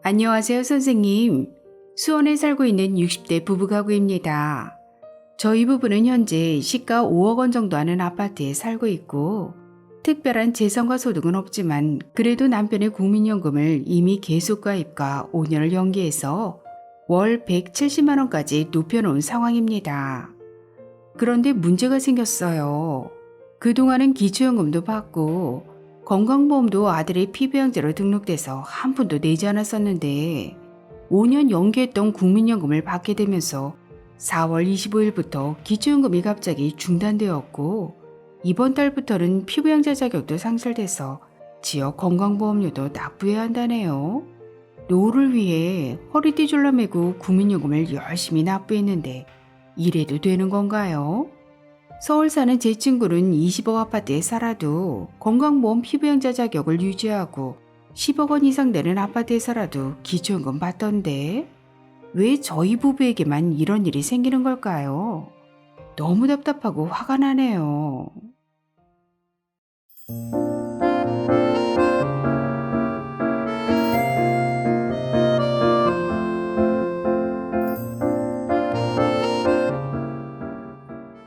안녕하세요, 선생님. 수원에 살고 있는 60대 부부가구입니다. 저희 부부는 현재 시가 5억 원 정도 하는 아파트에 살고 있고, 특별한 재산과 소득은 없지만 그래도 남편의 국민연금을 이미 계속가입과 5년을 연기해서 월 170만 원까지 높여놓은 상황입니다. 그런데 문제가 생겼어요. 그동안은 기초연금도 받고 건강보험도 아들의 피부양자로 등록돼서 한 푼도 내지 않았었는데 5년 연기했던 국민연금을 받게 되면서 4월 25일부터 기초연금이 갑자기 중단되었고 이번 달부터는 피부양자 자격도 상실돼서 지역 건강보험료도 납부해야 한다네요. 노후를 위해 허리띠 졸라매고 국민연금을 열심히 납부했는데 이래도 되는 건가요? 서울 사는 제 친구는 20억 아파트에 살아도 건강보험 피부양자 자격을 유지하고 10억 원 이상 되는 아파트에 살아도 기초연금 받던데 왜 저희 부부에게만 이런 일이 생기는 걸까요? 너무 답답하고 화가 나네요.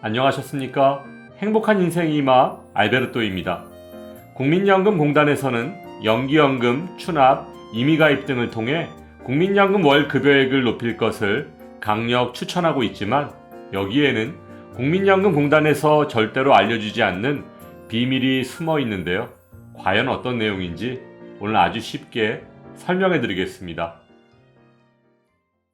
안녕하셨습니까? 행복한 인생의 이마 알베르토입니다. 국민연금공단에서는 연기연금, 추납, 임의가입 등을 통해 국민연금 월 급여액을 높일 것을 강력 추천하고 있지만 여기에는 국민연금공단에서 절대로 알려주지 않는 비밀이 숨어 있는데요. 과연 어떤 내용인지 오늘 아주 쉽게 설명해 드리겠습니다.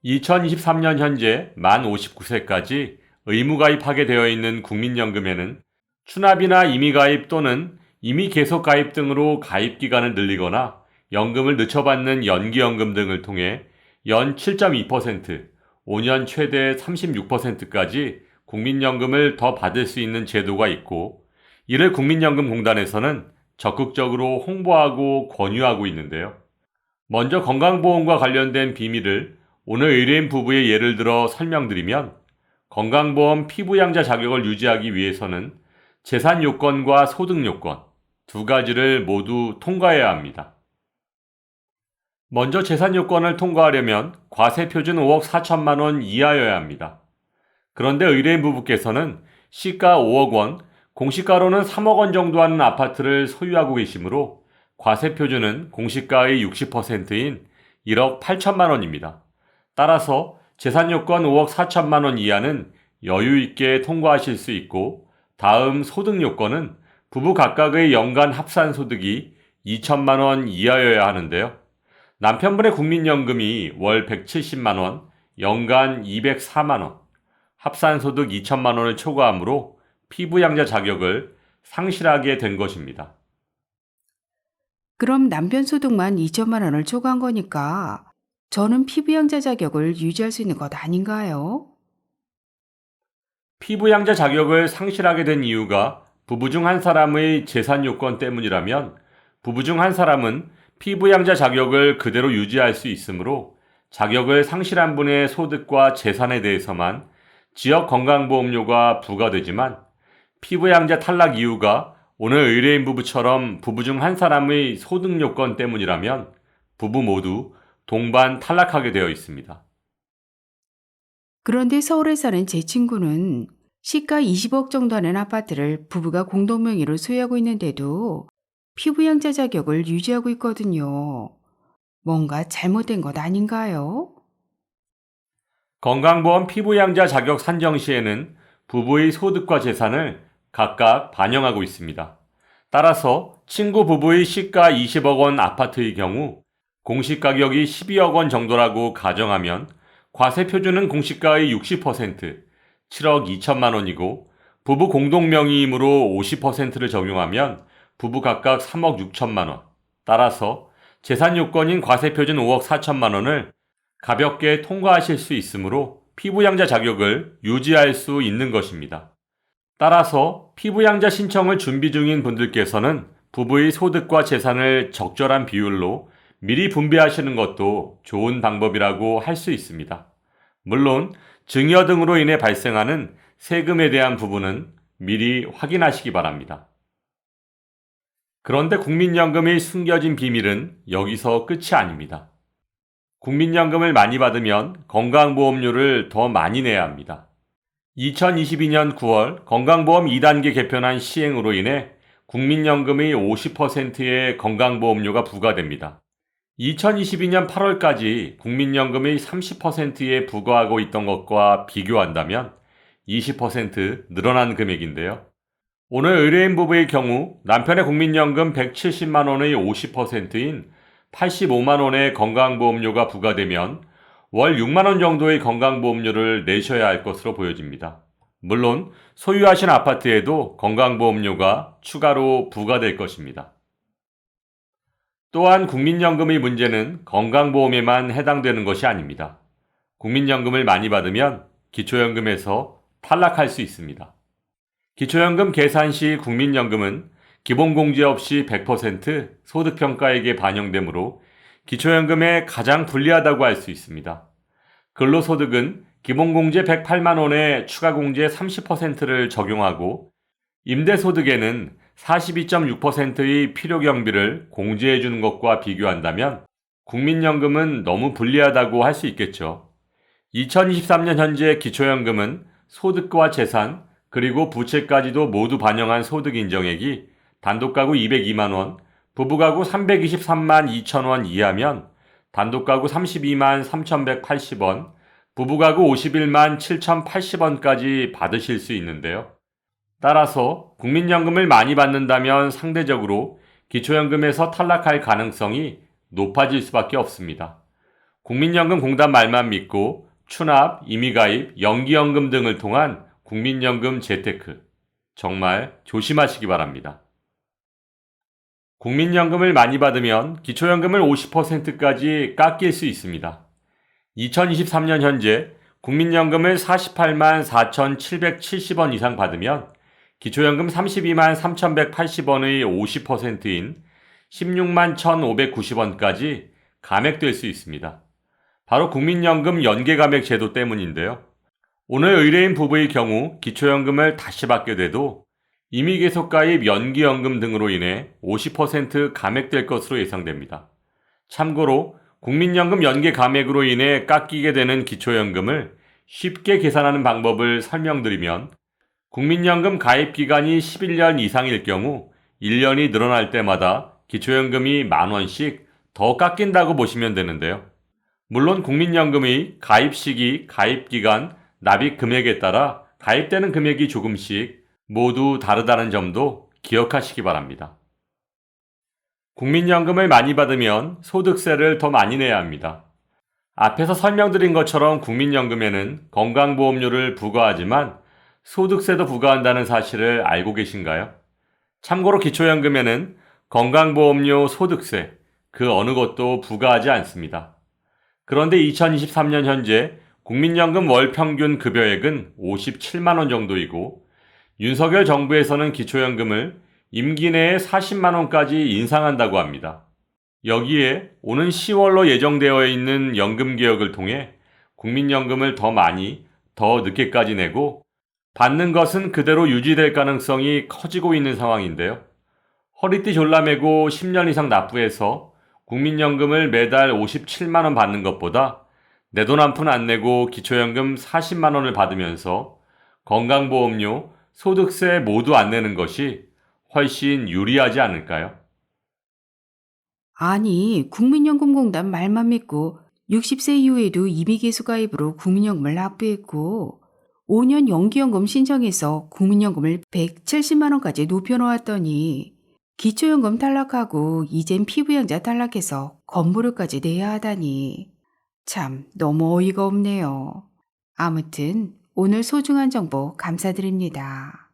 2023년 현재 만 59세까지 의무가입하게 되어 있는 국민연금에는 추납이나 임의가입 또는 임의계속가입 등으로 가입기간을 늘리거나 연금을 늦춰받는 연기연금 등을 통해 연 7.2%, 5년 최대 36%까지 국민연금을 더 받을 수 있는 제도가 있고 이를 국민연금공단에서는 적극적으로 홍보하고 권유하고 있는데요. 먼저 건강보험과 관련된 비밀을 오늘 의뢰인 부부의 예를 들어 설명드리면 건강보험 피부양자 자격을 유지하기 위해서는 재산 요건과 소득 요건 두 가지를 모두 통과해야 합니다. 먼저 재산 요건을 통과하려면 과세표준 5억 4천만 원 이하여야 합니다. 그런데 의뢰인 부부께서는 시가 5억 원, 공시가로는 3억 원 정도 하는 아파트를 소유하고 계시므로 과세표준은 공시가의 60%인 1억 8천만 원입니다. 따라서 재산 요건 5억 4천만 원 이하는 여유 있게 통과하실 수 있고 다음 소득 요건은 부부 각각의 연간 합산 소득이 2천만 원 이하여야 하는데요. 남편분의 국민연금이 월 170만 원, 연간 204만 원, 합산 소득 2천만 원을 초과하므로 피부양자 자격을 상실하게 된 것입니다. 그럼 남편 소득만 2천만 원을 초과한 거니까 저는 피부양자 자격을 유지할 수 있는 것 아닌가요? 피부양자 자격을 상실하게 된 이유가 부부 중 한 사람의 재산 요건 때문이라면 부부 중 한 사람은 피부양자 자격을 그대로 유지할 수 있으므로 자격을 상실한 분의 소득과 재산에 대해서만 지역 건강보험료가 부과되지만 피부양자 탈락 이유가 오늘 의뢰인 부부처럼 부부 중 한 사람의 소득 요건 때문이라면 부부 모두 동반 탈락하게 되어 있습니다. 그런데 서울에 사는 제 친구는 시가 20억 정도 하는 아파트를 부부가 공동명의로 소유하고 있는데도 피부양자 자격을 유지하고 있거든요. 뭔가 잘못된 것 아닌가요? 건강보험 피부양자 자격 산정 시에는 부부의 소득과 재산을 각각 반영하고 있습니다. 따라서 친구 부부의 시가 20억 원 아파트의 경우 공시가격이 12억 원 정도라고 가정하면 과세표준은 공시가의 60%, 7억 2천만 원이고 부부 공동명의이므로 50%를 적용하면 부부 각각 3억 6천만 원. 따라서 재산 요건인 과세표준 5억 4천만 원을 가볍게 통과하실 수 있으므로 피부양자 자격을 유지할 수 있는 것입니다. 따라서 피부양자 신청을 준비 중인 분들께서는 부부의 소득과 재산을 적절한 비율로 미리 분배하시는 것도 좋은 방법이라고 할 수 있습니다. 물론 증여 등으로 인해 발생하는 세금에 대한 부분은 미리 확인하시기 바랍니다. 그런데 국민연금의 숨겨진 비밀은 여기서 끝이 아닙니다. 국민연금을 많이 받으면 건강보험료를 더 많이 내야 합니다. 2022년 9월 건강보험 2단계 개편안 시행으로 인해 국민연금의 50%의 건강보험료가 부과됩니다. 2022년 8월까지 국민연금의 30%에 부과하고 있던 것과 비교한다면 20% 늘어난 금액인데요. 오늘 의뢰인 부부의 경우 남편의 국민연금 170만 원의 50%인 85만 원의 건강보험료가 부과되면 월 6만 원 정도의 건강보험료를 내셔야 할 것으로 보여집니다. 물론 소유하신 아파트에도 건강보험료가 추가로 부과될 것입니다. 또한 국민연금의 문제는 건강보험에만 해당되는 것이 아닙니다. 국민연금을 많이 받으면 기초연금에서 탈락할 수 있습니다. 기초연금 계산 시 국민연금은 기본공제 없이 100% 소득평가액에 반영되므로 기초연금에 가장 불리하다고 할 수 있습니다. 근로소득은 기본공제 108만 원에 추가공제 30%를 적용하고 임대소득에는 42.6%의 필요경비를 공제해 주는 것과 비교한다면 국민연금은 너무 불리하다고 할 수 있겠죠. 2023년 현재 기초연금은 소득과 재산 그리고 부채까지도 모두 반영한 소득 인정액이 단독가구 202만 원, 부부가구 323만 2천 원 이하면 단독가구 32만 3,180원, 부부가구 51만 7,080원까지 받으실 수 있는데요. 따라서 국민연금을 많이 받는다면 상대적으로 기초연금에서 탈락할 가능성이 높아질 수밖에 없습니다. 국민연금공단 말만 믿고 추납, 임의가입, 연기연금 등을 통한 국민연금 재테크 정말 조심하시기 바랍니다. 국민연금을 많이 받으면 기초연금을 50%까지 깎일 수 있습니다. 2023년 현재 국민연금을 48만 4,770원 이상 받으면 기초연금 32만 3,180원의 50%인 16만 1,590원까지 감액될 수 있습니다. 바로 국민연금 연계감액 제도 때문인데요. 오늘 의뢰인 부부의 경우 기초연금을 다시 받게 돼도 임의계속가입 연기연금 등으로 인해 50% 감액될 것으로 예상됩니다. 참고로 국민연금 연계 감액으로 인해 깎이게 되는 기초연금을 쉽게 계산하는 방법을 설명드리면 국민연금 가입 기간이 11년 이상일 경우 1년이 늘어날 때마다 기초연금이 만원씩 더 깎인다고 보시면 되는데요. 물론 국민연금의 가입 시기, 가입 기간, 납입 금액에 따라 가입되는 금액이 조금씩 모두 다르다는 점도 기억하시기 바랍니다. 국민연금을 많이 받으면 소득세를 더 많이 내야 합니다. 앞에서 설명드린 것처럼 국민연금에는 건강보험료를 부과하지만 소득세도 부과한다는 사실을 알고 계신가요? 참고로 기초연금에는 건강보험료 소득세, 그 어느 것도 부과하지 않습니다. 그런데 2023년 현재 국민연금 월 평균 급여액은 57만 원 정도이고 윤석열 정부에서는 기초연금을 임기 내에 40만 원까지 인상한다고 합니다. 여기에 오는 10월로 예정되어 있는 연금개혁을 통해 국민연금을 더 많이, 더 늦게까지 내고 받는 것은 그대로 유지될 가능성이 커지고 있는 상황인데요. 허리띠 졸라매고 10년 이상 납부해서 국민연금을 매달 57만 원 받는 것보다 내 돈 한 푼 안 내고 기초연금 40만 원을 받으면서 건강보험료, 소득세 모두 안 내는 것이 훨씬 유리하지 않을까요? 아니, 국민연금공단 말만 믿고 60세 이후에도 임의계수가입으로 국민연금을 납부했고 5년 연기연금 신청해서 국민연금을 170만 원까지 높여놓았더니 기초연금 탈락하고 이젠 피부양자 탈락해서 건보료까지 내야 하다니 참 너무 어이가 없네요. 아무튼 오늘 소중한 정보 감사드립니다.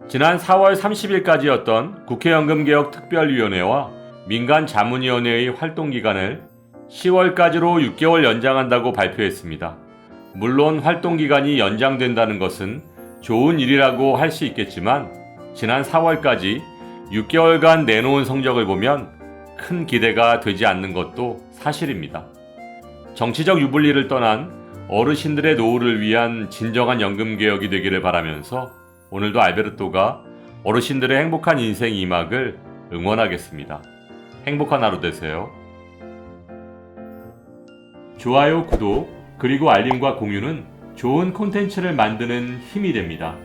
지난 4월 30일까지였던 국회연금개혁 특별위원회와 민간자문위원회의 활동기간을 10월까지로 6개월 연장한다고 발표했습니다. 물론 활동기간이 연장된다는 것은 좋은 일이라고 할 수 있겠지만 지난 4월까지 6개월간 내놓은 성적을 보면 큰 기대가 되지 않는 것도 사실입니다. 정치적 유불리를 떠난 어르신들의 노후를 위한 진정한 연금개혁이 되기를 바라면서 오늘도 알베르토가 어르신들의 행복한 인생 2막을 응원하겠습니다. 행복한 하루 되세요. 좋아요, 구독, 그리고 알림과 공유는 좋은 콘텐츠를 만드는 힘이 됩니다.